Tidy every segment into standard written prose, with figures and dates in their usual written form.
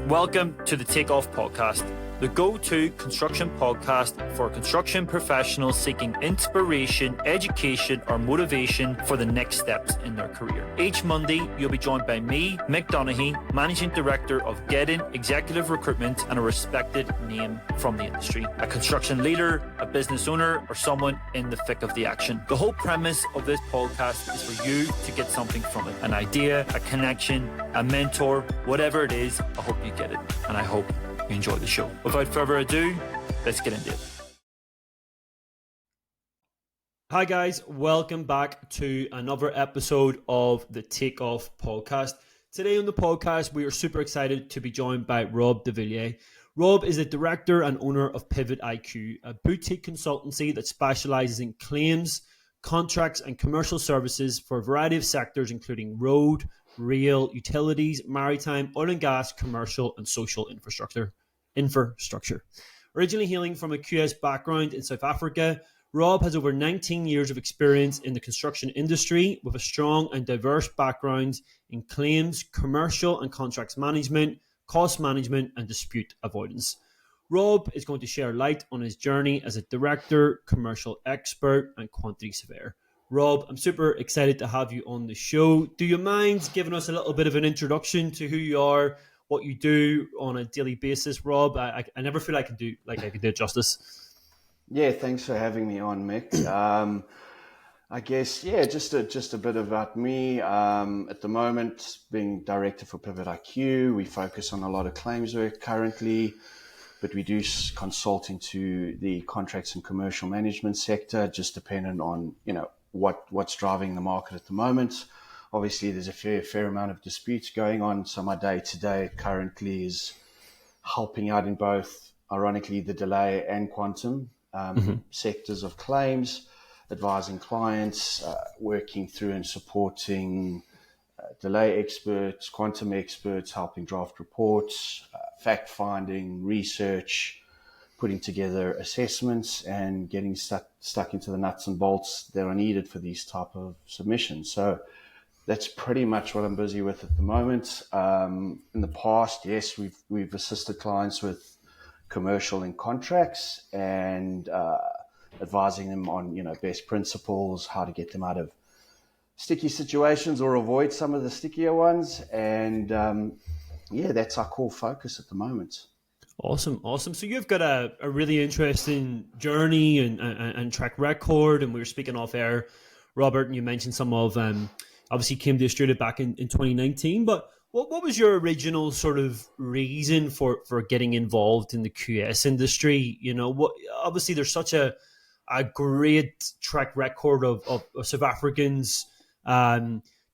Welcome to the Takeoff Podcast, the go-to construction podcast for construction professionals seeking inspiration, education, or motivation for the next steps in their career. Each Monday, you'll be joined by me, Mick Donaghy, Managing Director of Gedden Executive Recruitment and a respected name from the industry. A construction leader, a business owner, or someone in the thick of the action. The whole premise of this podcast is for you to get something from it. An idea, a connection, a mentor, whatever it is, I hope you get it. And I hope you enjoy the show. Without further ado, let's get into it. Hi guys, welcome back to another episode of the Takeoff Podcast. Today on the podcast, we are super excited to be joined by Rob Devillier. Rob is the director and owner of PiVOTiQ, a boutique consultancy that specializes in claims, contracts, and commercial services for a variety of sectors, including road, rail, utilities, maritime, oil and gas, commercial, and social infrastructure. Originally hailing from a QS background in South Africa, Rob has over 19 years of experience in the construction industry with a strong and diverse background in claims, commercial and contracts management, cost management, and dispute avoidance. Rob is going to share light on his journey as a director, commercial expert, and quantity surveyor. Rob, I'm super excited to have you on the show. Do you mind giving us a little bit of an introduction to who you are, what you do on a daily basis, Rob? I never feel I can do it justice. Yeah, thanks for having me on, Mick. I guess, just a bit about me. At the moment, being director for PiVOTiQ, we focus on a lot of claims work currently, but we do consult into the contracts and commercial management sector, just dependent on, what's driving the market at the moment. Obviously, there's a fair amount of disputes going on. So my day-to-day currently is helping out in both, ironically, the delay and quantum sectors of claims, advising clients, working through and supporting delay experts, quantum experts, helping draft reports, fact-finding, research, putting together assessments, and getting stuck into the nuts and bolts that are needed for these type of submissions. So that's pretty much what I'm busy with at the moment. In the past, yes, we've assisted clients with commercial and contracts and advising them on, best principles, how to get them out of sticky situations or avoid some of the stickier ones. And that's our core focus at the moment. Awesome. So you've got a really interesting journey and track record. And we were speaking off air, Robert, and you mentioned some of, obviously came to Australia back in 2019, but what was your original sort of reason for getting involved in the QS industry? Obviously there's such a great track record of South Africans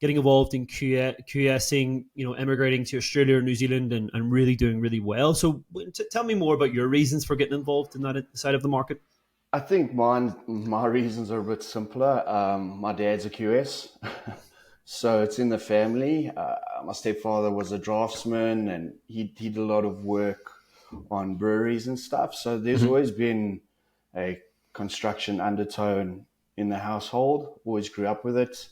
getting involved in QSing, emigrating to Australia or New Zealand and really doing really well. So tell me more about your reasons for getting involved in that side of the market. I think my reasons are a bit simpler. My dad's a QS, so it's in the family. My stepfather was a draftsman and he did a lot of work on breweries and stuff. So there's always been a construction undertone in the household. Always grew up with it.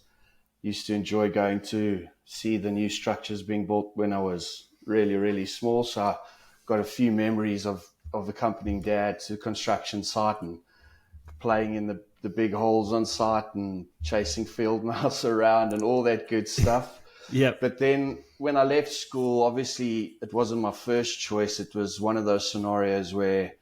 Used to enjoy going to see the new structures being built when I was really, really small. So I got a few memories of accompanying Dad to construction site and playing in the big holes on site and chasing field mouse around and all that good stuff. Yeah. But then when I left school, obviously it wasn't my first choice. It was one of those scenarios where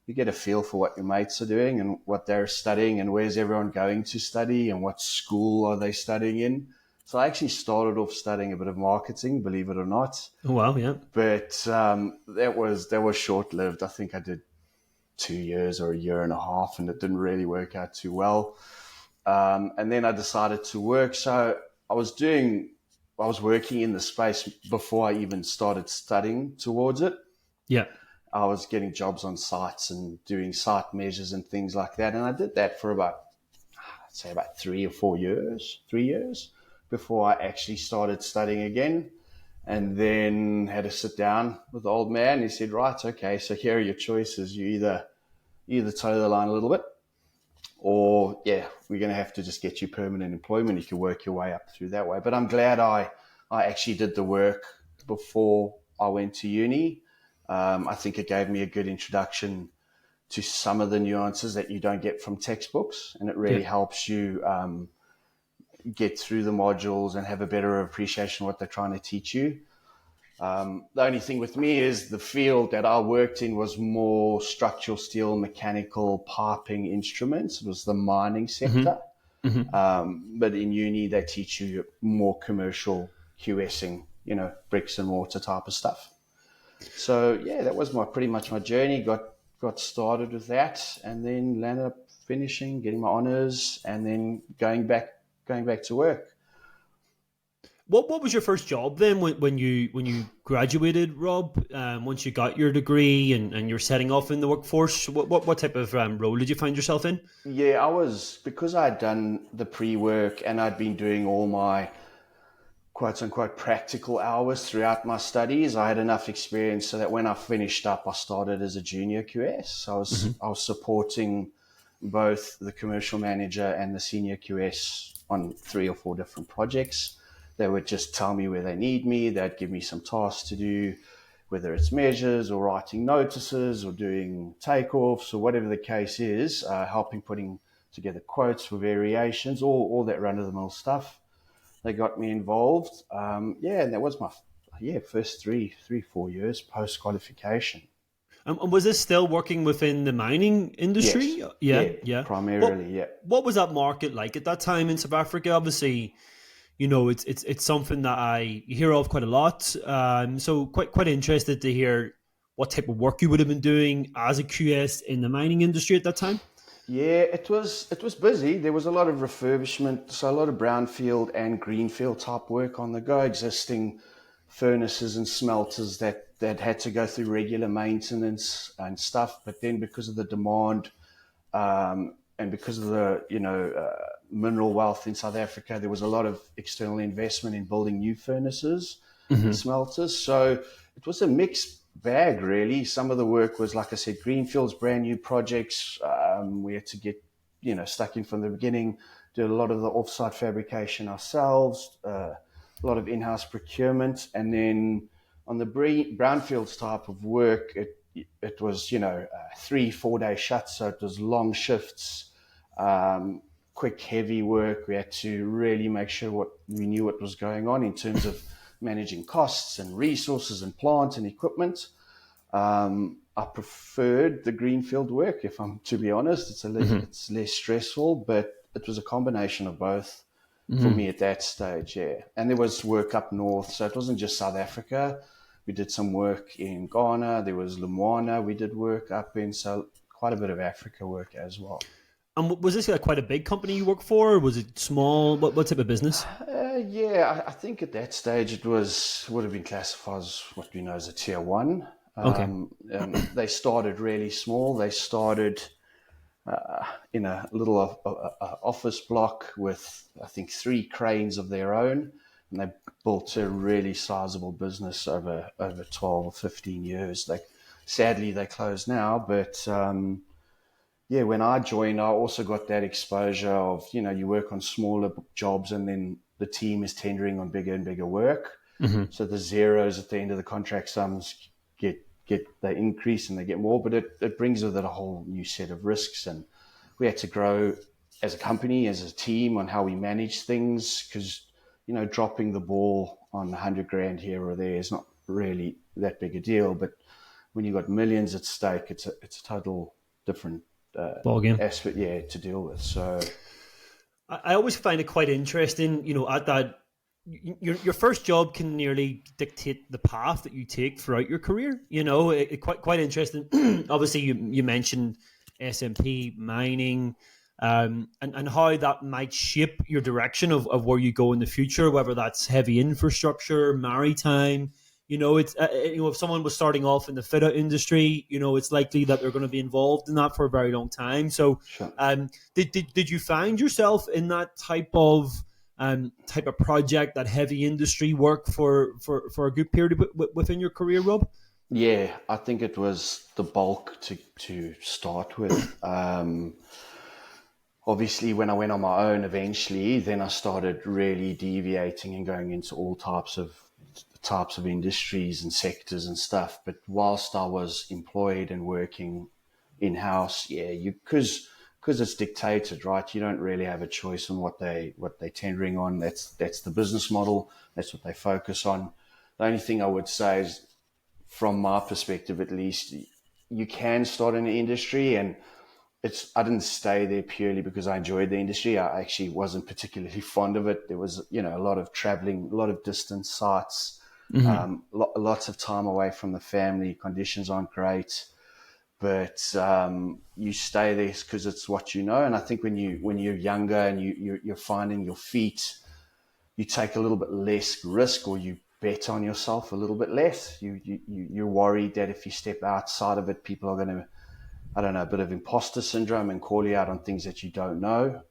you get a feel for what your mates are doing and what they're studying and where's everyone going to study and what school are they studying in. So I actually started off studying a bit of marketing, believe it or not. Oh, wow, yeah. But that was short-lived. I think I did 2 years or a year and a half, and it didn't really work out too well. And then I decided to work. So I was working in the space before I even started studying towards it. Yeah. I was getting jobs on sites and doing site measures and things like that. And I did that for about 3 years before I actually started studying again. And then had to sit down with the old man. He said, right, okay, so here are your choices. You either toe the line a little bit or, we're going to have to just get you permanent employment. You can work your way up through that way. But I'm glad I actually did the work before I went to uni. I think it gave me a good introduction to some of the nuances that you don't get from textbooks, and it really helps you get through the modules and have a better appreciation of what they're trying to teach you. The only thing with me is the field that I worked in was more structural steel, mechanical, piping instruments. It was the mining sector. But in uni, they teach you more commercial QSing, bricks and mortar type of stuff. So yeah, that was pretty much my journey. Got started with that, and then landed up finishing, getting my honours, and then going back to work. What was your first job then when you graduated, Rob? Once you got your degree and you're setting off in the workforce, what type of role did you find yourself in? Yeah, because I'd done the pre-work and I'd been doing all my quote unquote practical hours throughout my studies. I had enough experience so that when I finished up, I started as a junior QS. I was supporting both the commercial manager and the senior QS on 3 or 4 different projects. They would just tell me where they need me. They'd give me some tasks to do, whether it's measures or writing notices or doing takeoffs or whatever the case is, helping putting together quotes for variations, all that run-of-the-mill stuff. They got me involved. And that was my first 4 years post-qualification. And was this still working within the mining industry? Yes. Yeah. Primarily, What was that market like at that time in South Africa? Obviously, it's something that I hear of quite a lot. So quite interested to hear what type of work you would have been doing as a QS in the mining industry at that time. Yeah, it was busy. There was a lot of refurbishment, so a lot of brownfield and greenfield type work on the go, existing furnaces and smelters that had to go through regular maintenance and stuff. But then because of the demand and because of the mineral wealth in South Africa, there was a lot of external investment in building new furnaces and smelters. So it was a mixed bag, really. Some of the work was, like I said, greenfields, brand new projects. We had to get stuck in from the beginning, do a lot of the offsite fabrication ourselves, a lot of in-house procurement, and then on the brownfields type of work, it was 3-4 day shuts, so it was long shifts, quick heavy work. We had to really make sure we knew what was going on in terms of managing costs and resources and plant and equipment. I preferred the greenfield work, if I'm to be honest. It's less stressful, but it was a combination of both for me at that stage, yeah. And there was work up north, so it wasn't just South Africa. We did some work in Ghana. There was Lumwana. We did work up in, so quite a bit of Africa work as well. And was this quite a big company you worked for, or was it small? What type of business? I think at that stage it would have been classified as what we know as a tier 1. Okay. They started really small. They started in a little office block with, I think, 3 cranes of their own. And they built a really sizable business over 12 or 15 years. Sadly, they closed now. But when I joined, I also got that exposure of, you work on smaller jobs and then the team is tendering on bigger and bigger work. So the zeros at the end of the contract sums they increase and they get more, but it brings with it a whole new set of risks. And we had to grow as a company, as a team, on how we manage things, because dropping the ball on 100 grand here or there is not really that big a deal. But when you've got millions at stake, it's a total different ballgame aspect, to deal with. So I always find it quite interesting, at that your first job can nearly dictate the path that you take throughout your career. Quite interesting. Obviously, you mentioned SMP, mining, and how that might shape your direction of where you go in the future, whether that's heavy infrastructure, maritime. If someone was starting off in the fit-out industry, it's likely that they're going to be involved in that for a very long time. So, sure. Did you find yourself in that type of project, that heavy industry work for a good period within your career, Rob? Yeah, I think it was the bulk to start with. Obviously, when I went on my own eventually, then I started really deviating and going into all types of types of industries and sectors and stuff. But whilst I was employed and working in-house, because it's dictated, right? You don't really have a choice on what they're tendering on. That's the business model. That's what they focus on. The only thing I would say is, from my perspective at least, you can start in the industry, and I didn't stay there purely because I enjoyed the industry. I actually wasn't particularly fond of it. There was, a lot of traveling, a lot of distance sites, lots of time away from the family. Conditions aren't great, but you stay there because it's what you know. And I think when you're younger and you're finding your feet, you take a little bit less risk, or you bet on yourself a little bit less. You're worried that if you step outside of it, people are going to, I don't know, a bit of imposter syndrome and call you out on things that you don't know.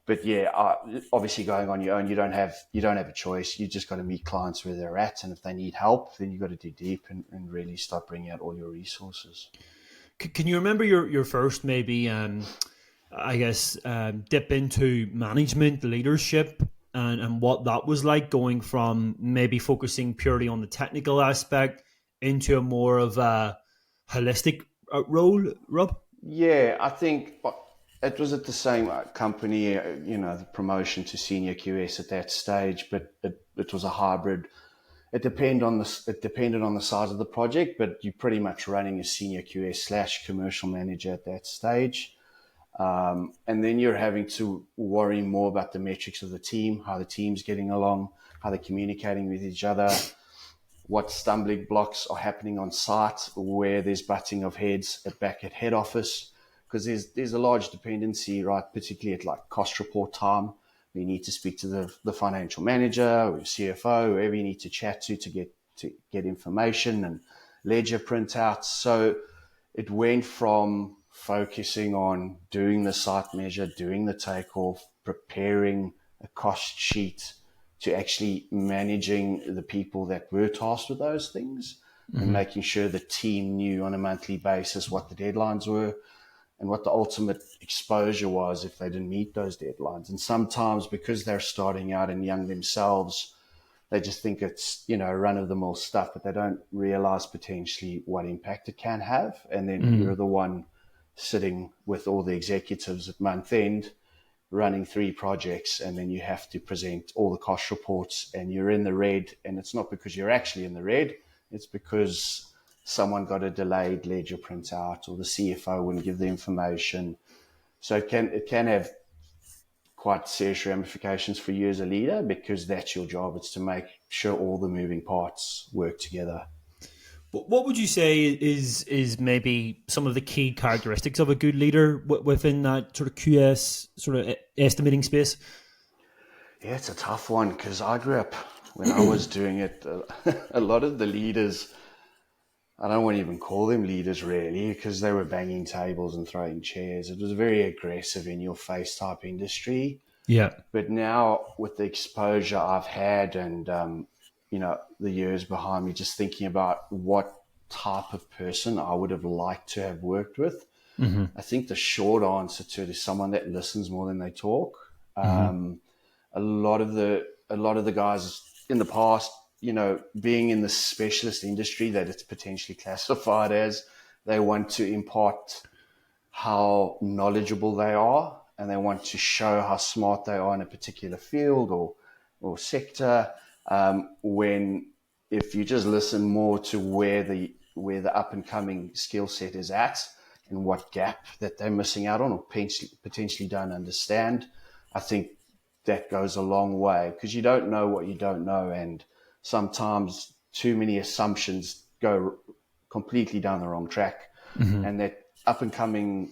But obviously going on your own, you don't have a choice. You just got to meet clients where they're at, and if they need help, then you got to dig deep and really start bringing out all your resources. Can you remember your first maybe, dip into management, leadership, and what that was like, going from maybe focusing purely on the technical aspect into a more of a holistic role, Rob? Yeah, I think it was at the same company, the promotion to senior QS at that stage, but it was a hybrid. It depended on the size of the project, but you're pretty much running a senior QS / commercial manager at that stage. And then you're having to worry more about the metrics of the team, how the team's getting along, how they're communicating with each other, what stumbling blocks are happening on site, where there's butting of heads back at head office, because there's a large dependency, right? Particularly at like cost report time. You need to speak to the financial manager or CFO, whoever you need to chat to get information and ledger printouts. So it went from focusing on doing the site measure, doing the takeoff, preparing a cost sheet, to actually managing the people that were tasked with those things, and making sure the team knew on a monthly basis what the deadlines were and what the ultimate exposure was if they didn't meet those deadlines. And sometimes, because they're starting out and young themselves, they just think it's, run-of-the-mill stuff, but they don't realize potentially what impact it can have. And then you're the one sitting with all the executives at month end, running 3 projects, and then you have to present all the cost reports, and you're in the red. And it's not because you're actually in the red, it's because someone got a delayed ledger printout, or the CFO wouldn't give the information. So it can have quite serious ramifications for you as a leader, because that's your job. It's to make sure all the moving parts work together. What would you say is maybe some of the key characteristics of a good leader within that sort of QS sort of estimating space? Yeah, it's a tough one, because I grew up when I was doing it. A lot of the leaders, I don't want to even call them leaders really, because they were banging tables and throwing chairs. It was a very aggressive, in your face type industry. Yeah. But now, with the exposure I've had and the years behind me, just thinking about what type of person I would have liked to have worked with, I think the short answer to it is someone that listens more than they talk. A lot of the guys in the past, being in the specialist industry that it's potentially classified as, they want to impart how knowledgeable they are, and they want to show how smart they are in a particular field or sector. When if you just listen more to where the up and coming skill set is at, and what gap that they're missing out on, or potentially don't understand, I think that goes a long way, because you don't know what you don't know, and sometimes too many assumptions go completely down the wrong track, and that up and coming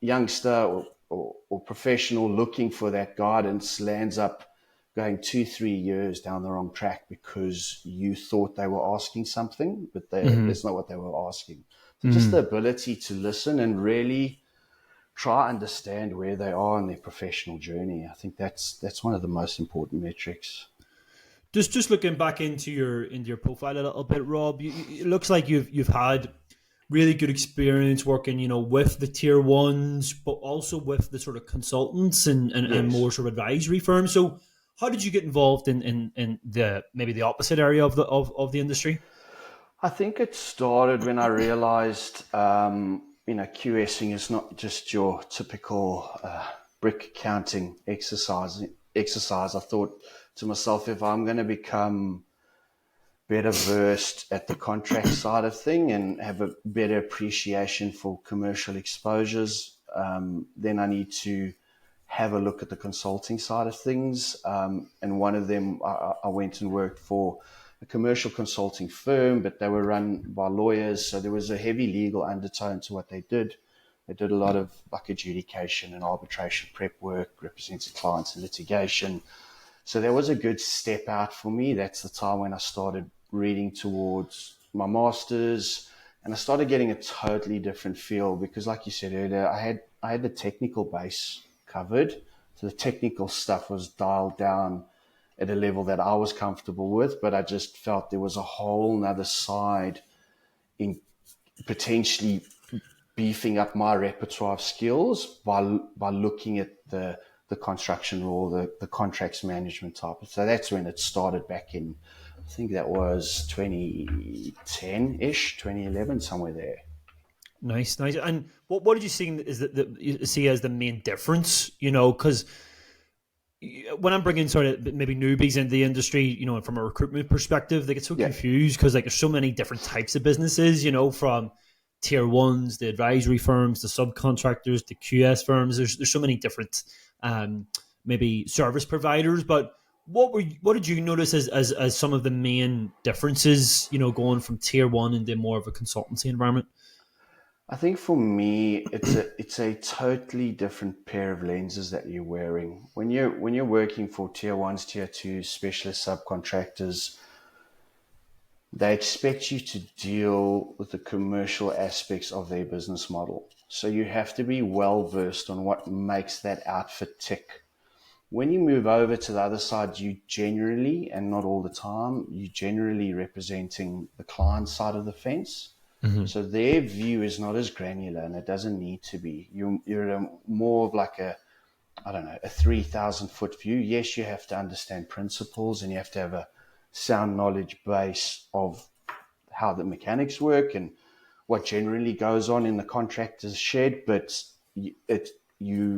youngster or professional looking for that guidance lands up going 2-3 years down the wrong track, because you thought they were asking something, but that's not what they were asking. So just the ability to listen and really try and understand where they are in their professional journey. I think that's one of the most important metrics. Just looking back into your profile a little bit, Rob, it looks like you've had really good experience working, with the tier ones, but also with the sort of consultants and more sort of advisory firms. So how did you get involved in the maybe the opposite area of the industry? I think it started when I realized, QSing is not just your typical brick counting exercise. I thought to myself, if I'm going to become better versed at the contract side of thing and have a better appreciation for commercial exposures, then I need to have a look at the consulting side of things. And one of them, I went and worked for a commercial consulting firm, but they were run by lawyers. So there was a heavy legal undertone to what they did. They did a lot of like adjudication and arbitration prep work, represented clients in litigation. So that was a good step out for me. That's the time when I started reading towards my master's, and I started getting a totally different feel because, like you said earlier, I had the technical base covered. So the technical stuff was dialed down at a level that I was comfortable with, but I just felt there was a whole nother side in potentially beefing up my repertoire of skills by looking at the construction law, the contracts management type. So that's when it started back in, I think that was 2010-ish, 2011, somewhere there. Nice. And what did you see as the main difference? Because when I'm bringing sort of maybe newbies into the industry, from a recruitment perspective, they get so confused because like there's so many different types of businesses, from tier ones, the advisory firms, the subcontractors, the QS firms. There's so many different maybe service providers. But what did you notice as some of the main differences, going from tier one into more of a consultancy environment? I think for me, it's a totally different pair of lenses that you're wearing. When you're working for tier ones, tier twos, specialist subcontractors, they expect you to deal with the commercial aspects of their business model. So you have to be well versed on what makes that outfit tick. When you move over to the other side, you generally, and not all the time, you generally representing the client side of the fence. Mm-hmm. So their view is not as granular, and it doesn't need to be. You're more of like a 3,000 foot view. Yes, you have to understand principles, and you have to have a sound knowledge base of how the mechanics work and what generally goes on in the contractor's shed. But you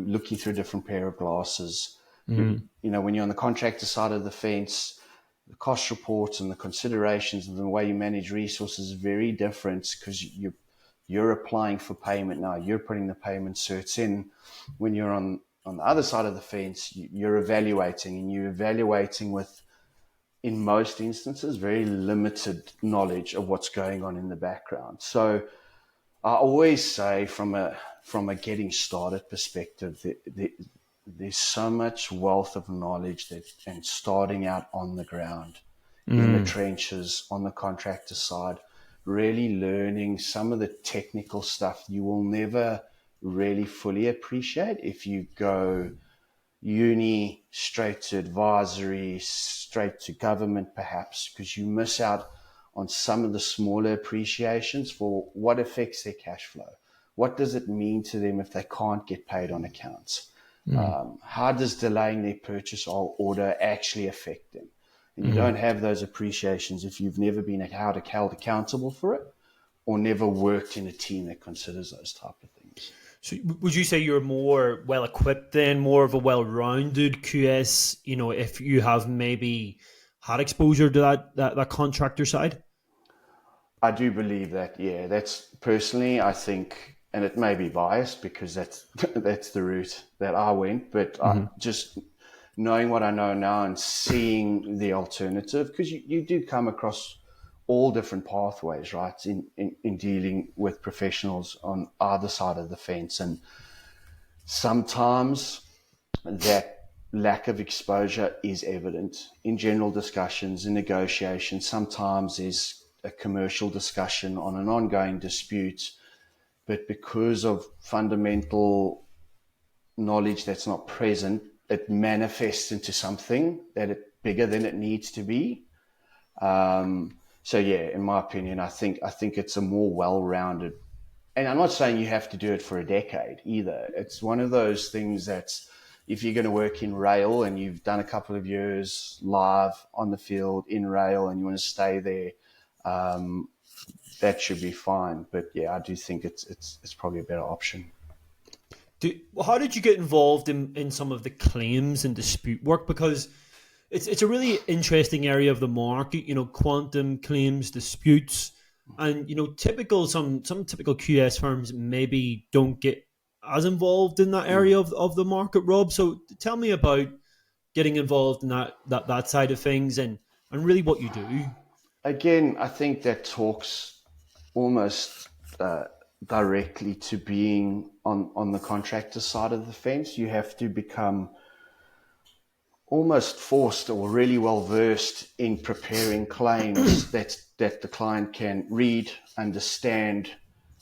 looking through a different pair of glasses. Mm-hmm. When you're on the contractor side of the fence, the cost reports and the considerations and the way you manage resources is very different because you're applying for payment now. You're putting the payment certs in. When you're on the other side of the fence, you're evaluating, and you're evaluating with, in most instances, very limited knowledge of what's going on in the background. So I always say from a getting started perspective, there's so much wealth of knowledge and starting out on the ground, in the trenches, on the contractor side, really learning some of the technical stuff you will never really fully appreciate if you go uni straight to advisory, straight to government perhaps, because you miss out on some of the smaller appreciations for what affects their cash flow. What does it mean to them if they can't get paid on accounts? How does delaying their purchase order actually affect them? And you don't have those appreciations if you've never been held accountable for it or never worked in a team that considers those type of things. So would you say you're more well-equipped then, more of a well-rounded QS, if you have maybe had exposure to that contractor side? I do believe that, yeah. That's personally, I think, and it may be biased because that's the route that I went, but I just knowing what I know now and seeing the alternative, because you do come across all different pathways, right, in dealing with professionals on either side of the fence. And sometimes that lack of exposure is evident in general discussions, in negotiations. Sometimes there's a commercial discussion on an ongoing dispute, but because of fundamental knowledge that's not present, it manifests into something that it's bigger than it needs to be. So yeah, in my opinion, I think it's a more well-rounded, and I'm not saying you have to do it for a decade either. It's one of those things that's if you're going to work in rail and you've done a couple of years live on the field in rail and you want to stay there, that should be fine. But yeah, I do think it's probably a better option. How did you get involved in some of the claims and dispute work? Because it's a really interesting area of the market, quantum claims, disputes, and some typical QS firms maybe don't get as involved in that area of the market, Rob. So tell me about getting involved in that side of things and really what you do. Again, I think that talks almost directly to being on the contractor side of the fence. You have to become almost forced or really well versed in preparing claims that the client can read, understand,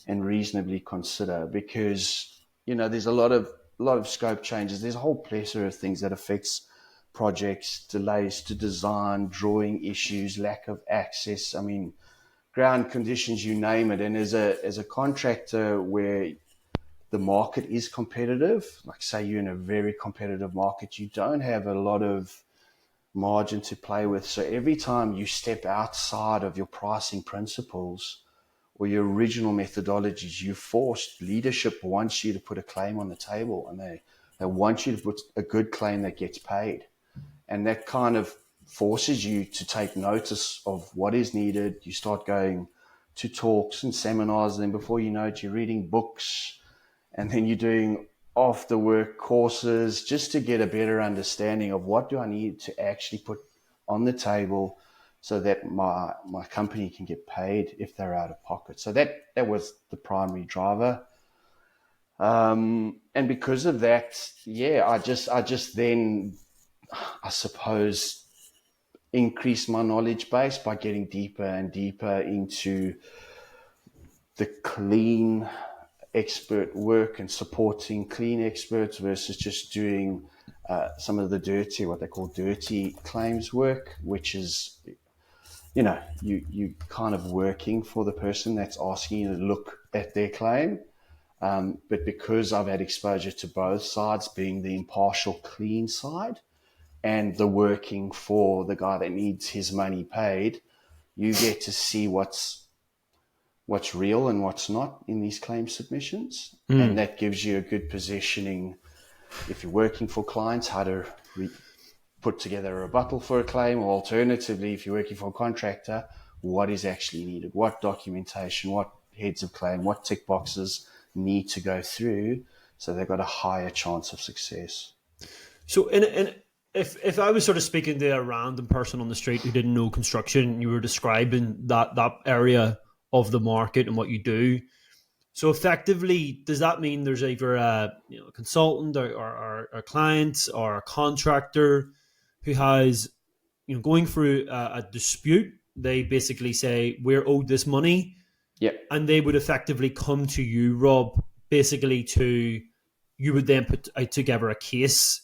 and reasonably consider, because there's a lot of scope changes. There's a whole plethora of things that affects projects, delays to design, drawing issues, lack of access. I mean, ground conditions, you name it. And as a contractor where the market is competitive, like say you're in a very competitive market, you don't have a lot of margin to play with. So every time you step outside of your pricing principles or your original methodologies, you're forced. Leadership wants you to put a claim on the table, and they want you to put a good claim that gets paid. And that kind of forces you to take notice of what is needed. You start going to talks and seminars, and then before you know it, you're reading books, and then you're doing after work courses just to get a better understanding of what do I need to actually put on the table so that my company can get paid if they're out of pocket. So that was the primary driver. And because of that, yeah, I just then, I suppose, increase my knowledge base by getting deeper and deeper into the clean expert work and supporting clean experts versus just doing some of the dirty, what they call dirty claims work, which is, you kind of working for the person that's asking you to look at their claim. But because I've had exposure to both sides, being the impartial clean side and the working for the guy that needs his money paid, you get to see what's real and what's not in these claim submissions. And that gives you a good positioning if you're working for clients, how to put together a rebuttal for a claim, or alternatively, if you're working for a contractor, what is actually needed, what documentation, what heads of claim, what tick boxes need to go through so they've got a higher chance of success. So if I was sort of speaking to a random person on the street who didn't know construction, and you were describing that area of the market and what you do, so effectively, does that mean there's either a consultant or a client or a contractor who has, going through a dispute? They basically say, we're owed this money. Yep. And they would effectively come to you, Rob, basically you would then put together a case.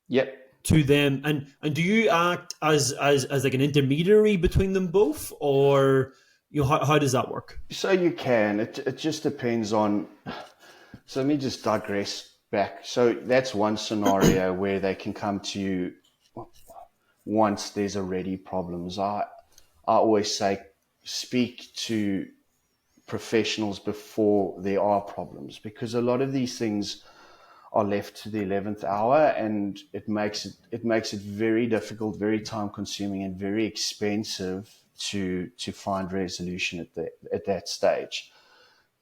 Yep. To them, and do you act as like an intermediary between them both, or how does that work? So you can. It just depends on. So let me just digress back. So that's one scenario where they can come to you once there's already problems. I always say speak to professionals before there are problems, because a lot of these things are left to the 11th hour, and it makes it very difficult, very time consuming, and very expensive to find resolution at that stage.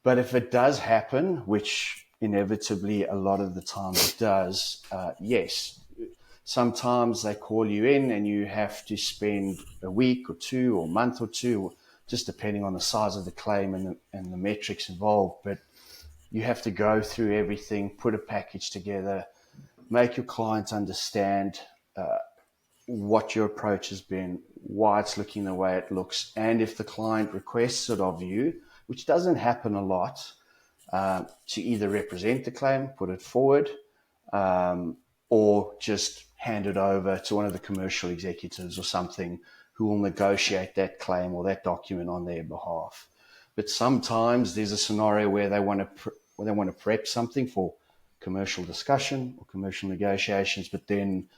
But if it does happen, which inevitably a lot of the time it does, yes, sometimes they call you in and you have to spend a week or two or a month or two, just depending on the size of the claim and the metrics involved. But you have to go through everything, put a package together, make your clients understand what your approach has been, why it's looking the way it looks, and if the client requests it of you, which doesn't happen a lot, to either represent the claim, put it forward, or just hand it over to one of the commercial executives or something who will negotiate that claim or that document on their behalf. But sometimes there's a scenario where they want to prep something for commercial discussion or commercial negotiations, but then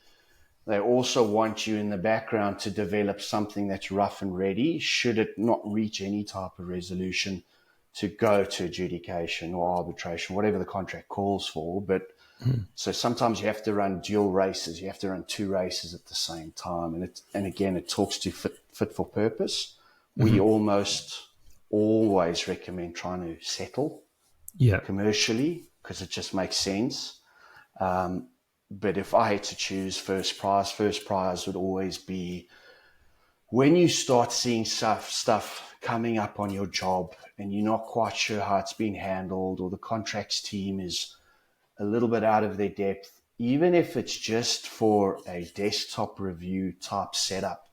they also want you in the background to develop something that's rough and ready, should it not reach any type of resolution, to go to adjudication or arbitration, whatever the contract calls for. But so sometimes you have to run dual races. You have to run 2 races at the same time. And again, it talks to fit for purpose. We almost always recommend trying to settle commercially, because it just makes sense. But if I had to choose first prize would always be when you start seeing stuff coming up on your job and you're not quite sure how it's been handled, or the contracts team is a little bit out of their depth, even if it's just for a desktop review type setup,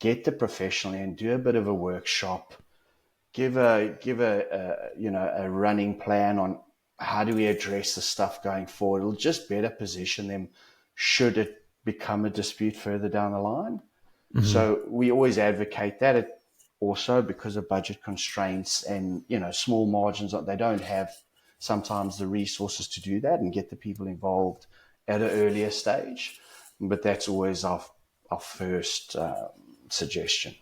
get the professional in, do a bit of a workshop, give a running plan on how do we address the stuff going forward. It'll just better position them should it become a dispute further down the line. So we always advocate that. Also, because of budget constraints and small margins, they don't have sometimes the resources to do that and get the people involved at an earlier stage. But that's always our first suggestion.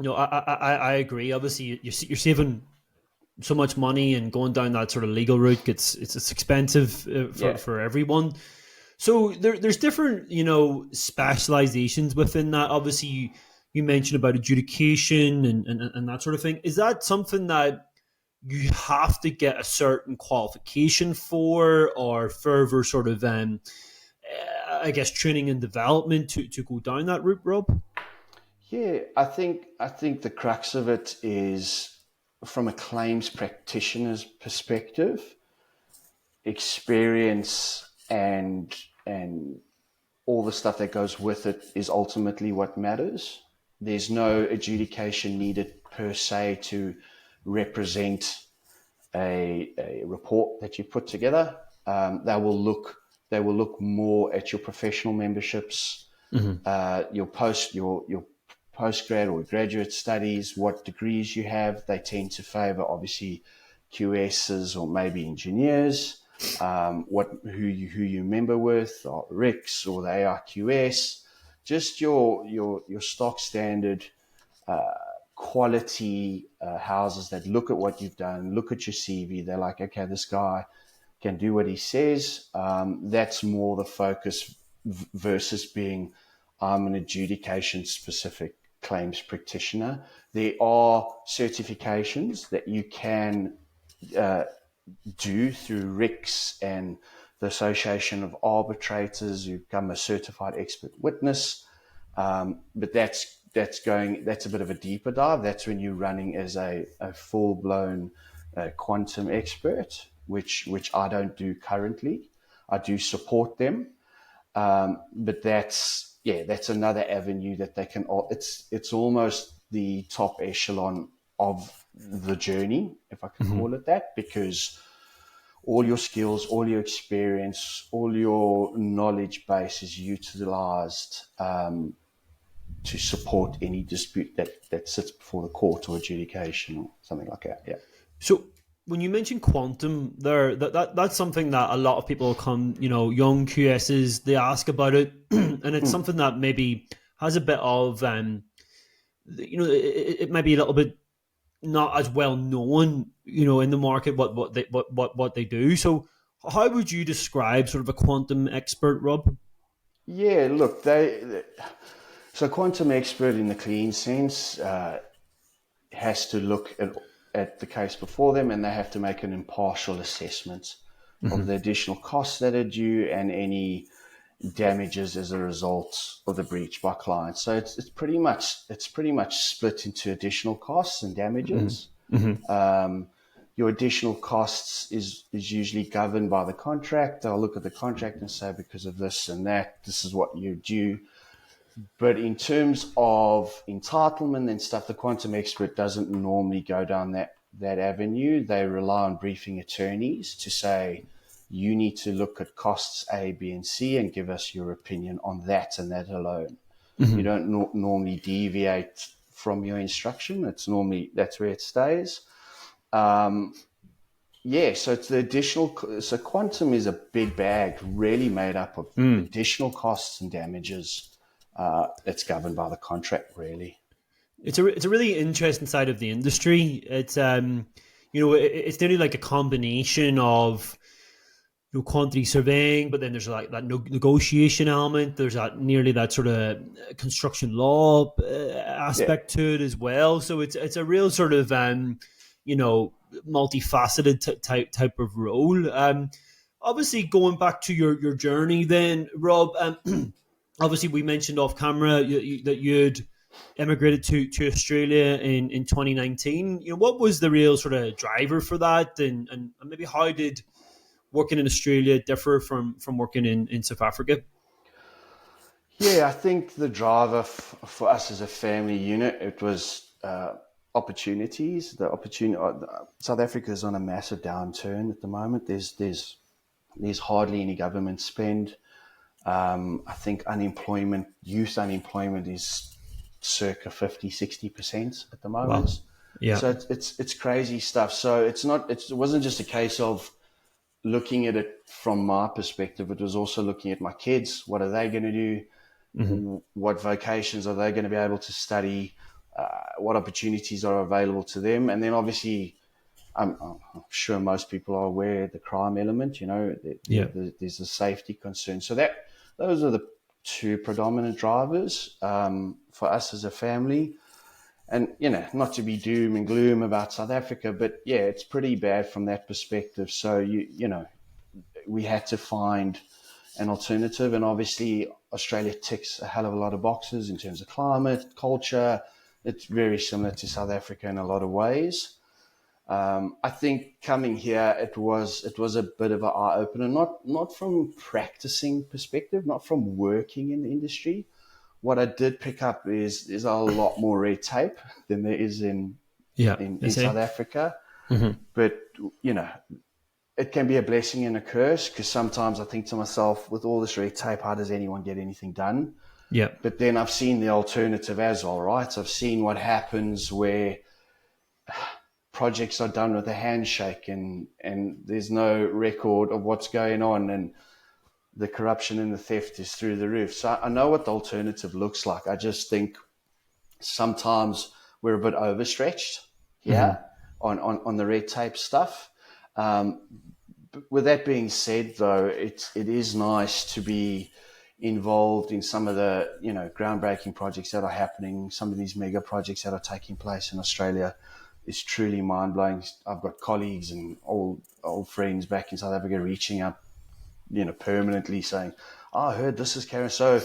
I agree. Obviously, you're saving so much money, and going down that sort of legal route it's expensive for everyone. So there's different specializations within that. Obviously, you mentioned about adjudication and that sort of thing. Is that something that you have to get a certain qualification for, or further sort of training and development to go down that route, Rob? Yeah, I think the crux of it is, from a claims practitioner's perspective, experience and all the stuff that goes with it is ultimately what matters. There's no adjudication needed per se to represent a report that you put together. They will look more at your professional memberships, your postgrad or graduate studies, what degrees you have. They tend to favour obviously QSs or maybe engineers. Who you member with, or RICS or the ARQS, just your stock standard quality houses that look at what you've done, look at your CV. They're like, okay, this guy can do what he says. That's more the focus versus being I'm an adjudication specific claims practitioner. There are certifications that you can do through RICS and the Association of Arbitrators. You become a certified expert witness, but that's a bit of a deeper dive. That's when you're running as a full-blown quantum expert, which I don't do currently. I do support them, but that's another avenue that they can. It's almost the top echelon of the journey, if I can call it that, because all your skills, all your experience, all your knowledge base is utilized to support any dispute that sits before the court or adjudication or something like that. Yeah. So when you mention quantum there, that's something that a lot of people come, young QSs, they ask about it, and it's something that maybe has a bit of, it might be a little bit not as well known, in the market what they do. So how would you describe sort of a quantum expert, Rob? Yeah, look, so quantum expert in the clean sense has to look at the case before them, and they have to make an impartial assessment of the additional costs that are due and any damages as a result of the breach by clients. So it's pretty much split into additional costs and damages. Your additional costs is usually governed by the contract. They'll look at the contract and say, because of this and that, this is what you're due. But in terms of entitlement and stuff, the quantum expert doesn't normally go down that avenue. They rely on briefing attorneys to say, you need to look at costs A, B, and C and give us your opinion on that and that alone. You don't normally deviate from your instruction. That's where it stays. Yeah, so it's the additional. So quantum is a big bag, really made up of additional costs and damages. It's governed by the contract, really. It's a really interesting side of the industry. It's it's nearly like a combination of quantity surveying, but then there's like that negotiation element. There's that sort of construction law aspect to it as well. So it's a real sort of multifaceted type of role. Obviously, going back to your journey, then Rob. Obviously, we mentioned off camera that you'd emigrated to Australia in 2019. What was the real sort of driver for that, and maybe how did working in Australia differ from working in South Africa? Yeah, I think the driver for us as a family unit, it was opportunities. South Africa is on a massive downturn at the moment. There's hardly any government spend. I think youth unemployment is circa 50-60% at the moment. Wow. Yeah. So it's crazy stuff. So it wasn't just a case of looking at it from my perspective. It was also looking at my kids. What are they going to do? Mm-hmm. What vocations are they going to be able to study? What opportunities are available to them? And then obviously, I'm sure most people are aware of the crime element. There's a safety concern. So those are the two predominant drivers for us as a family. And, not to be doom and gloom about South Africa, but yeah, it's pretty bad from that perspective. So, we had to find an alternative. And obviously, Australia ticks a hell of a lot of boxes in terms of climate, culture. It's very similar to South Africa in a lot of ways. I think coming here, it was a bit of an eye opener, not from practicing perspective, not from working in the industry. What I did pick up is there's a lot more red tape than there is in South Africa. Mm-hmm. But, it can be a blessing and a curse, because sometimes I think to myself, with all this red tape, how does anyone get anything done? Yeah. But then I've seen the alternative as well, right? I've seen what happens where projects are done with a handshake and there's no record of what's going on, and the corruption and the theft is through the roof. So I know what the alternative looks like. I just think sometimes we're a bit overstretched here on the red tape stuff. With that being said, though, it is nice to be involved in some of the groundbreaking projects that are happening. Some of these mega projects that are taking place in Australia is truly mind-blowing. I've got colleagues and old friends back in South Africa reaching out, permanently saying, I heard this is carrying. So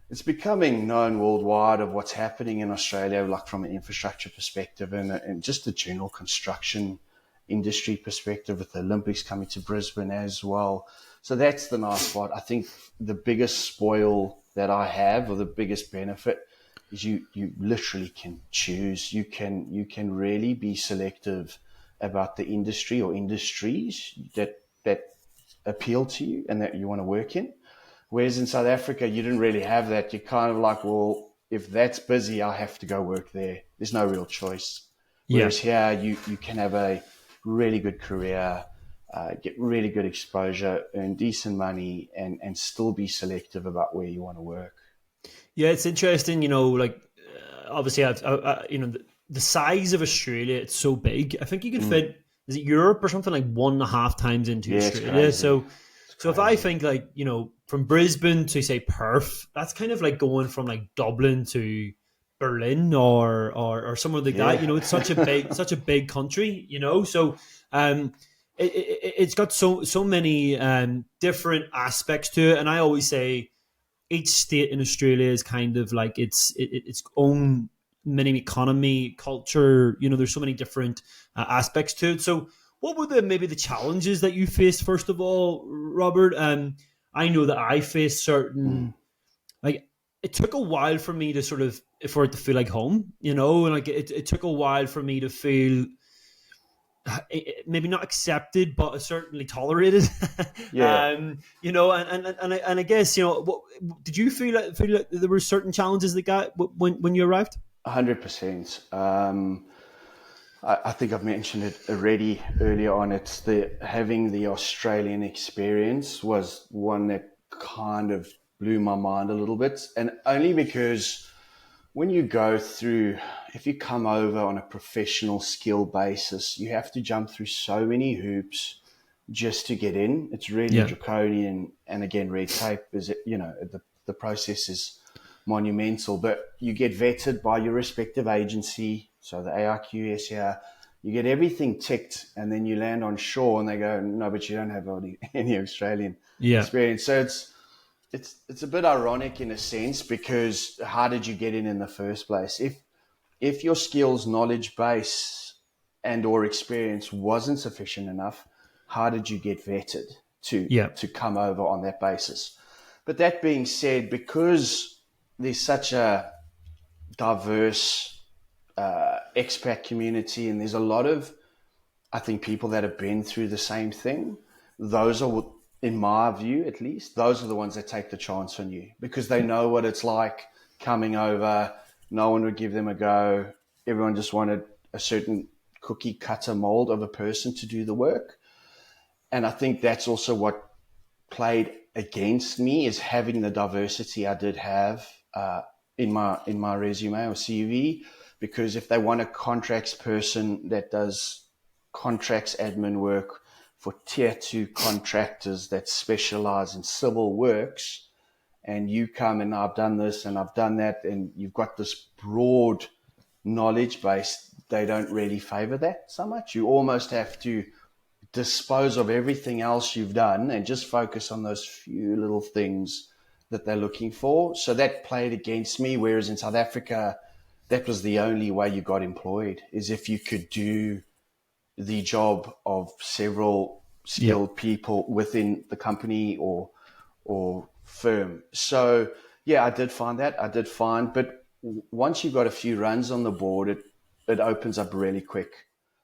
it's becoming known worldwide of what's happening in Australia, like from an infrastructure perspective and just the general construction industry perspective, with the Olympics coming to Brisbane as well. So that's the nice part. I think the biggest spoil that I have, or the biggest benefit, is you literally can choose. You can really be selective about the industry or industries that appeal to you and that you want to work in. Whereas in South Africa, you didn't really have that. You're kind of like, well, if that's busy, I have to go work there. There's no real choice. Whereas here, you can have a really good career, get really good exposure, earn decent money, and still be selective about where you want to work. Yeah, it's interesting. Obviously, the size of Australia, it's so big. I think you can fit, is it Europe or something, like 1.5 times into Australia? So if I think from Brisbane to say Perth, that's kind of like going from like Dublin to Berlin or somewhere like that. It's such a big country. So it's got so many different aspects to it, and I always say each state in Australia is kind of like its own mini economy, culture. There's so many different aspects to it. So what were maybe the challenges that you faced, first of all, Robert? I know that I faced certain, it took a while for me to for it to feel like home, and it took a while for me to feel maybe not accepted, but certainly tolerated. And I guess, did you feel like there were certain challenges that got when you arrived? 100%. I think I've mentioned it already earlier on. It's having the Australian experience was one that kind of blew my mind a little bit, and only because when you go through, if you come over on a professional skill basis, you have to jump through so many hoops just to get in. It's really draconian, and again, red tape is, the process is monumental, but you get vetted by your respective agency. So the ARQ, SAR, you get everything ticked, and then you land on shore and they go, no, but you don't have any Australian experience. So it's a bit ironic in a sense, because how did you get in the first place? If your skills, knowledge base and or experience wasn't sufficient enough, how did you get vetted to come over on that basis? But that being said, because there's such a diverse expat community, and there's a lot of, I think, people that have been through the same thing, those are, in my view at least, those are the ones that take the chance on you, because they know what it's like coming over. No one would give them a go. Everyone just wanted a certain cookie cutter mold of a person to do the work. And I think that's also what played against me, is having the diversity I did have in my resume or CV. Because if they want a contracts person that does contracts admin work for tier 2 contractors that specialize in civil works, and you come and I've done this and I've done that, and you've got this broad knowledge base, they don't really favor that so much. You almost have to dispose of everything else you've done and just focus on those few little things that they're looking for. So that played against me. Whereas in South Africa, that was the only way you got employed, is if you could do the job of several skilled people within the company or firm. So yeah, I did find that. But once you've got a few runs on the board, it opens up really quick.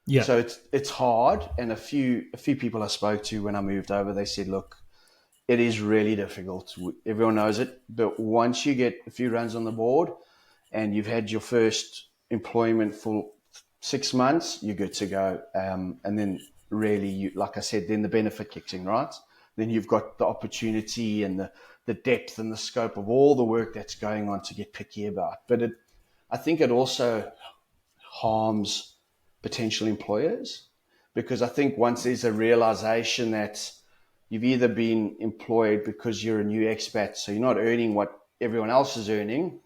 Yeah. So it's hard. And a few people I spoke to when I moved over, they said, look, it is really difficult. Everyone knows it. But once you get a few runs on the board and you've had your first employment for 6 months, you're good to go. And then really, like I said, then the benefit kicks in, right? Then you've got the opportunity and the depth and the scope of all the work that's going on to get picky about. But I think it also harms potential employers, because I think once there's a realization that you've either been employed because you're a new expat, so you're not earning what everyone else is earning,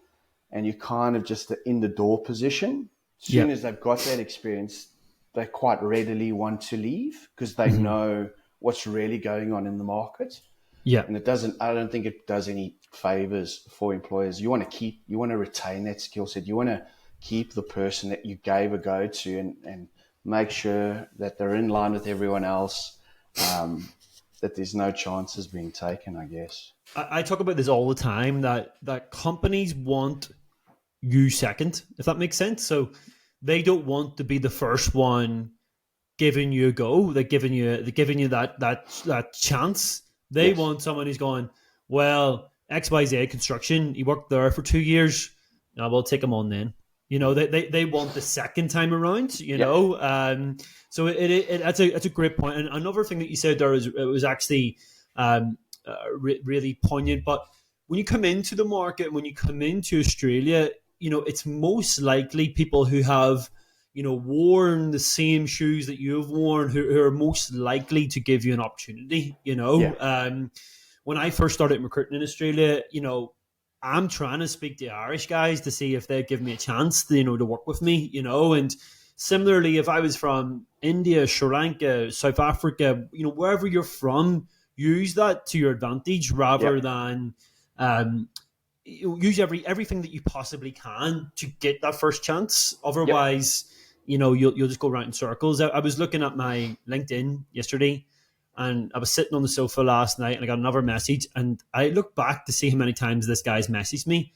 and you're kind of just in the door position. As soon as they've got that experience, they quite readily want to leave because they know what's really going on in the market. Yeah. And I don't think it does any favors for employers. You want to retain that skill set. You want to keep the person that you gave a go to and make sure that they're in line with everyone else, that there's no chances being taken, I guess. I talk about this all the time, that companies want you second, if that makes sense. So they don't want to be the first one giving you a go. They're giving you that chance. They want someone who's going, well, XYZ Construction, he worked there for 2 years. No, we'll take him on then. You know, they want the second time around, you know. So that's a great point. And another thing that you said there was actually really poignant. But when you come into the market, when you come into Australia, you know, it's most likely people who have, you know, worn the same shoes that you've worn, who are most likely to give you an opportunity, you know. When I first started recruiting in Australia, you know, I'm trying to speak to Irish guys to see if they'd give me a chance to, you know, to work with me, you know. And similarly, if I was from India, Sri Lanka, South Africa, you know, wherever you're from, use that to your advantage rather than use everything that you possibly can to get that first chance. Otherwise, you know, you'll just go around in circles. I was looking at my LinkedIn yesterday, and I was sitting on the sofa last night and I got another message, and I looked back to see how many times this guy's messaged me.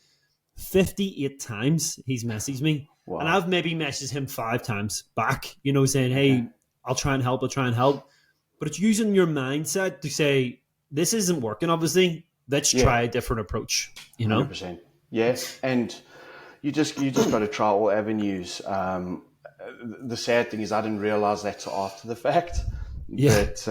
58 times he's messaged me. Wow. And I've maybe messaged him 5 times back, you know, saying, hey, I'll try and help. But it's using your mindset to say, this isn't working, obviously. Let's try a different approach, you know? 100%. Yes. And you just got to try all avenues. the sad thing is I didn't realize that till after the fact. Yeah. But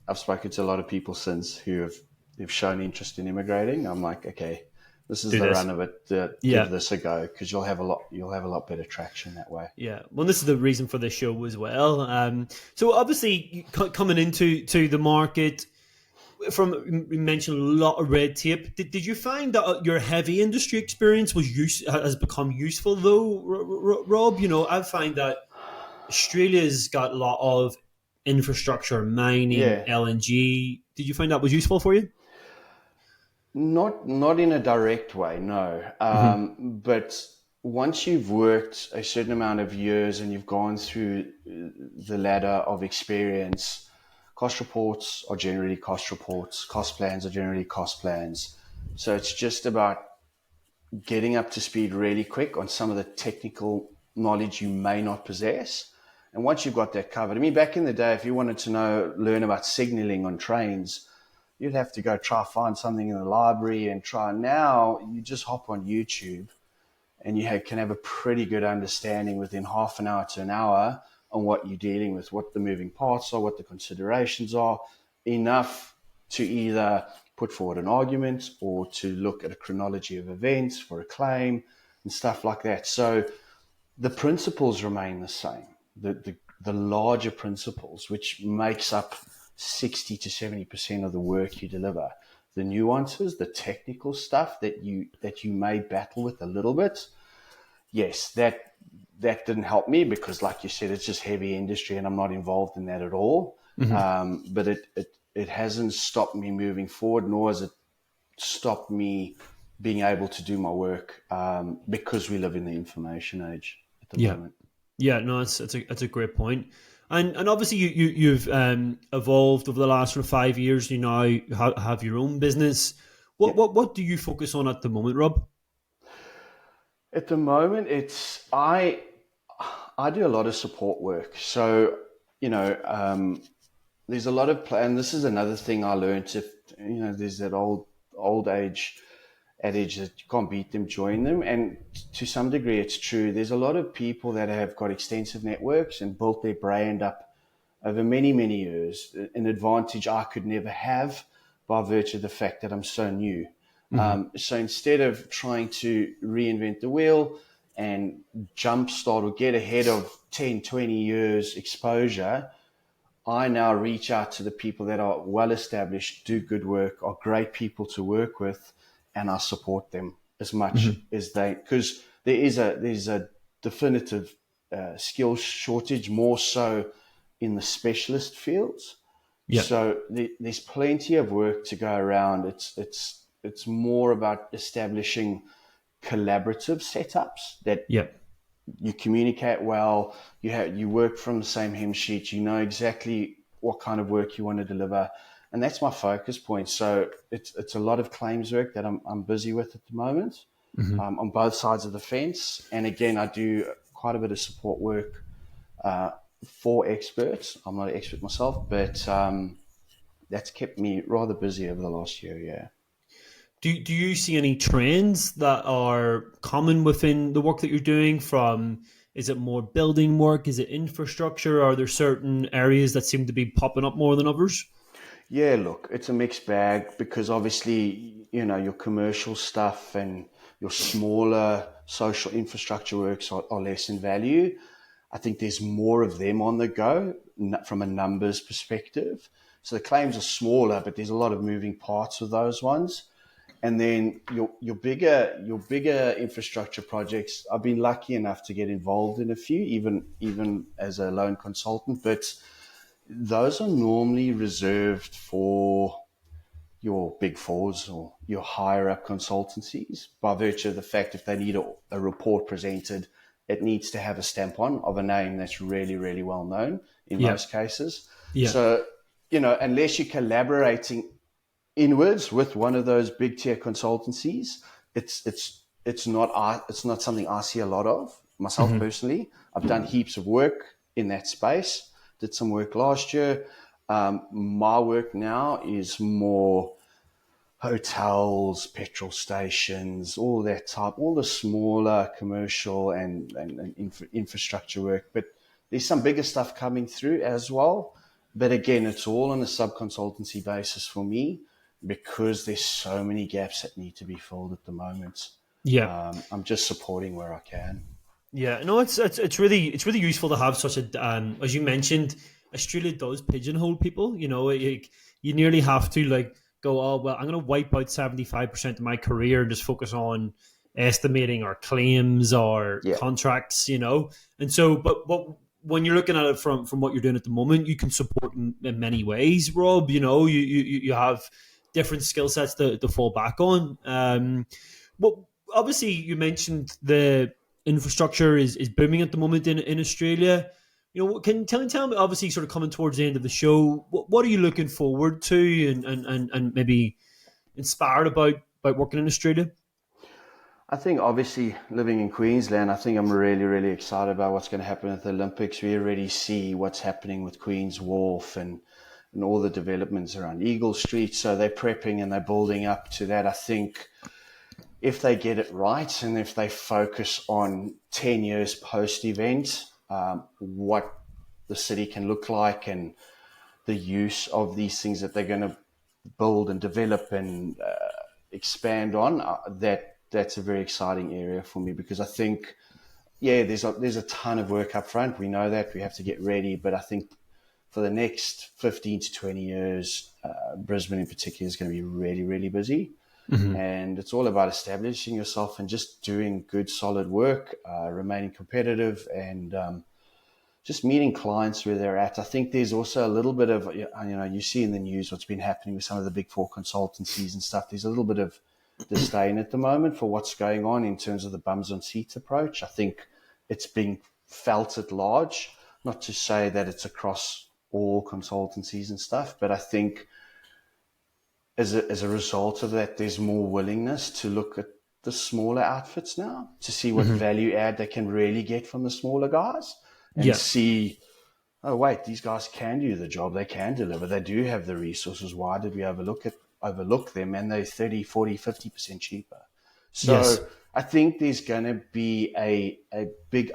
I've spoken to a lot of people since who've shown interest in immigrating. I'm like, okay, this is the run of it. Give this a go, because you'll have a lot better traction that way. Yeah, well, this is the reason for the show as well. So obviously, coming into the market, you mentioned a lot of red tape. Did you find that your heavy industry experience has become useful though, Rob? You know, I find that Australia's got a lot of infrastructure, mining, LNG. Did you find that was useful for you? Not in a direct way, no. But once you've worked a certain amount of years and you've gone through the ladder of experience, cost reports are generally cost reports, cost plans are generally cost plans. So it's just about getting up to speed really quick on some of the technical knowledge you may not possess. And once you've got that covered, I mean, back in the day, if you wanted to learn about signaling on trains, you'd have to go try find something in the library and try. Now you just hop on YouTube and you can have a pretty good understanding within half an hour to an hour on what you're dealing with, what the moving parts are, what the considerations are, enough to either put forward an argument or to look at a chronology of events for a claim and stuff like that. So the principles remain the same. The larger principles, which makes up 60 to 70% of the work you deliver. The nuances, the technical stuff that you may battle with a little bit, yes, that didn't help me because, like you said, it's just heavy industry and I'm not involved in that at all. But it hasn't stopped me moving forward, nor has it stopped me being able to do my work because we live in the information age at the moment. Yeah, no, it's a great point. And obviously you've evolved over the last sort of 5 years. You now have your own business. What do you focus on at the moment, Rob? At the moment, I do a lot of support work. So, there's a lot of and this is another thing I learned. There's that old age adage that you can't beat them, join them. And to some degree, it's true. There's a lot of people that have got extensive networks and built their brand up over many, many years, an advantage I could never have by virtue of the fact that I'm so new. So instead of trying to reinvent the wheel and jumpstart or get ahead of 10, 20 years exposure, I now reach out to the people that are well established, do good work, are great people to work with, and I support them as much as because there's a definitive skill shortage, more so in the specialist fields. Yeah. So there's plenty of work to go around. It's more about establishing collaborative setups that you communicate well, you work from the same hymn sheet, you know exactly what kind of work you want to deliver. And that's my focus point. So it's a lot of claims work that I'm busy with at the moment on both sides of the fence. And again, I do quite a bit of support work for experts. I'm not an expert myself, but that's kept me rather busy over the last year, yeah. Do you see any trends that are common within the work that you're doing? Is it more building work? Is it infrastructure? Are there certain areas that seem to be popping up more than others? Yeah, look, it's a mixed bag because obviously, your commercial stuff and your smaller social infrastructure works are less in value. I think there's more of them on the go from a numbers perspective. So the claims are smaller, but there's a lot of moving parts with those ones. And then your bigger infrastructure projects, I've been lucky enough to get involved in a few, even as a loan consultant, but those are normally reserved for your big fours or your higher up consultancies by virtue of the fact if they need a report presented, it needs to have a stamp on of a name that's really, really well known in most cases. Yeah. So, unless you're collaborating inwards with one of those big tier consultancies, it's not something I see a lot of myself personally. I've done heaps of work in that space. Did some work last year. My work now is more hotels, petrol stations, all that type, all the smaller commercial and infrastructure work. But there's some bigger stuff coming through as well. But again, it's all on a sub-consultancy basis for me because there's so many gaps that need to be filled at the moment. Yeah. I'm just supporting where I can. Yeah, no, it's really useful to have such a as you mentioned, Australia does pigeonhole people. You nearly have to like go, oh well, I'm going to wipe out 75% of my career and just focus on estimating or claims or Yeah. contracts. And so, but when you're looking at it from what you're doing at the moment, you can support in many ways, Rob. You have different skill sets to fall back on. Well, obviously, you mentioned the infrastructure is booming at the moment in Australia. Can you tell me, obviously, sort of coming towards the end of the show, what are you looking forward to and maybe inspired about working in Australia? I think obviously living in Queensland, I think I'm really, really excited about what's going to happen at the Olympics. We already see what's happening with Queen's Wharf and all the developments around Eagle Street. So they're prepping and they're building up to that. I think if they get it right and if they focus on 10 years post-event, what the city can look like and the use of these things that they're going to build and develop and expand on, that's a very exciting area for me because I think, there's a ton of work up front. We know that. We have to get ready. But I think for the next 15 to 20 years, Brisbane in particular is going to be really, really busy. Mm-hmm. And it's all about establishing yourself and just doing good, solid work, remaining competitive and just meeting clients where they're at. I think there's also a little bit of, you see in the news what's been happening with some of the big four consultancies and stuff. There's a little bit of disdain at the moment for what's going on in terms of the bums on seats approach. I think it's being felt at large, not to say that it's across all consultancies and stuff, but I think as a result of that, there's more willingness to look at the smaller outfits now to see what value add they can really get from the smaller guys and see, oh, wait, these guys can do the job. They can deliver. They do have the resources. Why did we overlook them? And they're 30, 40, 50% cheaper. So I think there's going to be a big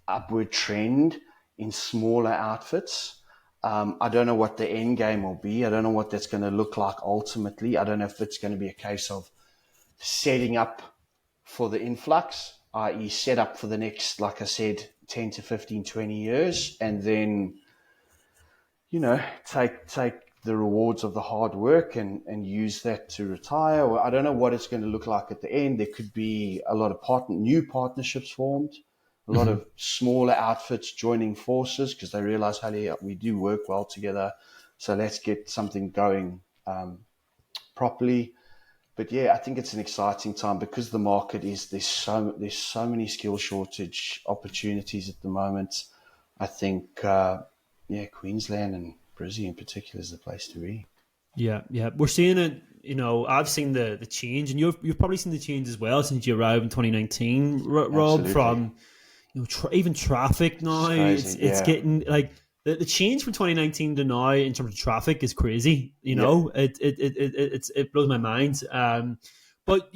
upward trend in smaller outfits. I don't know what the end game will be. I don't know what that's going to look like ultimately. I don't know if it's going to be a case of setting up for the influx, i.e. set up for the next, like I said, 10 to 15, 20 years, and then, take the rewards of the hard work and use that to retire. Or I don't know what it's going to look like at the end. There could be a lot of new partnerships formed. A lot of smaller outfits joining forces because they realize, hey, we do work well together. So let's get something going properly. But I think it's an exciting time because the market there's so many skill shortage opportunities at the moment. I think, Queensland and Brisbane in particular is the place to be. Yeah. We're seeing it. I've seen the change, and you've probably seen the change as well since you arrived in 2019, Rob. Absolutely. From even traffic now, it's getting like the change from 2019 to now in terms of traffic is crazy. It blows my mind. But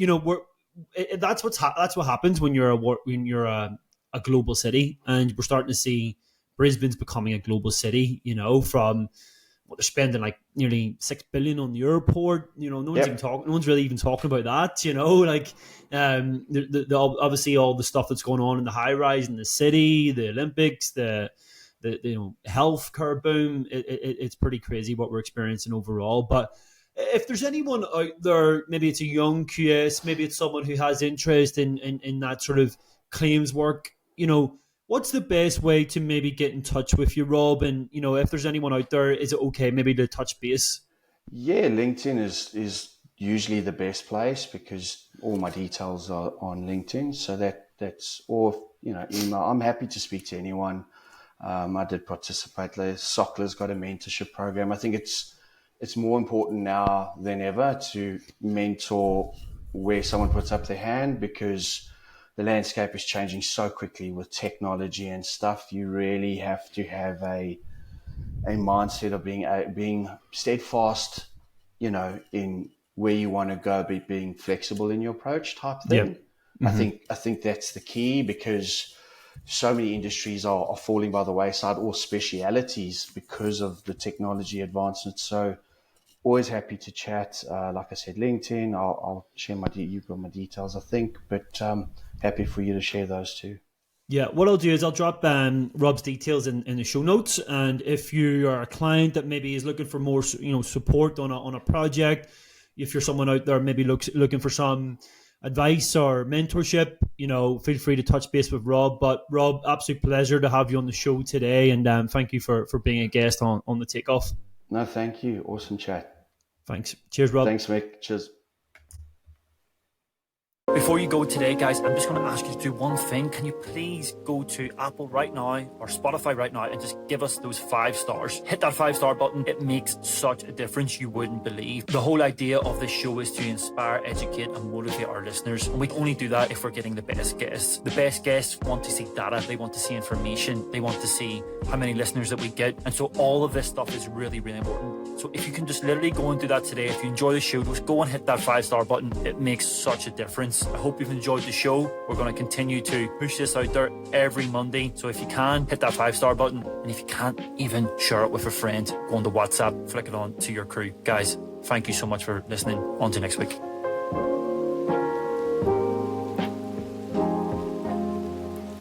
that's what happens when you're a global city, and we're starting to see Brisbane's becoming a global city. From what they're spending like nearly $6 billion on the airport. No one's really even talking about that. Obviously all the stuff that's going on in the high rise in the city, the Olympics, the healthcare boom. It's pretty crazy what we're experiencing overall. But if there's anyone out there, maybe it's a young QS, maybe it's someone who has interest in that sort of claims work, what's the best way to maybe get in touch with you, Rob? And, if there's anyone out there, is it okay maybe to touch base? Yeah, LinkedIn is usually the best place because all my details are on LinkedIn. So that's, or, email. I'm happy to speak to anyone. I did participate. Sockler's got a mentorship program. I think it's more important now than ever to mentor where someone puts up their hand because the landscape is changing so quickly with technology and stuff. You really have to have a mindset of being steadfast, in where you want to go, being flexible in your approach type thing. I think that's the key, because so many industries are falling by the wayside, or specialities, because of the technology advancements. So always happy to chat. Like I said, LinkedIn, I'll share you've got my details, I think, but happy for you to share those too. Yeah, what I'll do is I'll drop Rob's details in the show notes, and if you are a client that maybe is looking for more, support on a project, if you're someone out there maybe looking for some advice or mentorship, feel free to touch base with Rob. But Rob, absolute pleasure to have you on the show today, and thank you for being a guest on the Takeoff. No, thank you. Awesome chat. Thanks. Cheers, Rob. Thanks, Mick. Cheers. Before you go today, guys, I'm just going to ask you to do one thing. Can you please go to Apple right now or Spotify right now and just give us those 5 stars? Hit that 5-star button. It makes such a difference you wouldn't believe. The whole idea of this show is to inspire, educate, and motivate our listeners. And we only do that if we're getting the best guests. The best guests want to see data. They want to see information. They want to see how many listeners that we get. And so all of this stuff is really, really important. So if you can just literally go and do that today, if you enjoy the show, just go and hit that 5-star button. It makes such a difference. I hope you've enjoyed the show. We're going to continue to push this out there every Monday. So if you can, hit that 5-star button. And if you can't, even share it with a friend. Go on to WhatsApp, flick it on to your crew. Guys, thank you so much for listening. On to next week.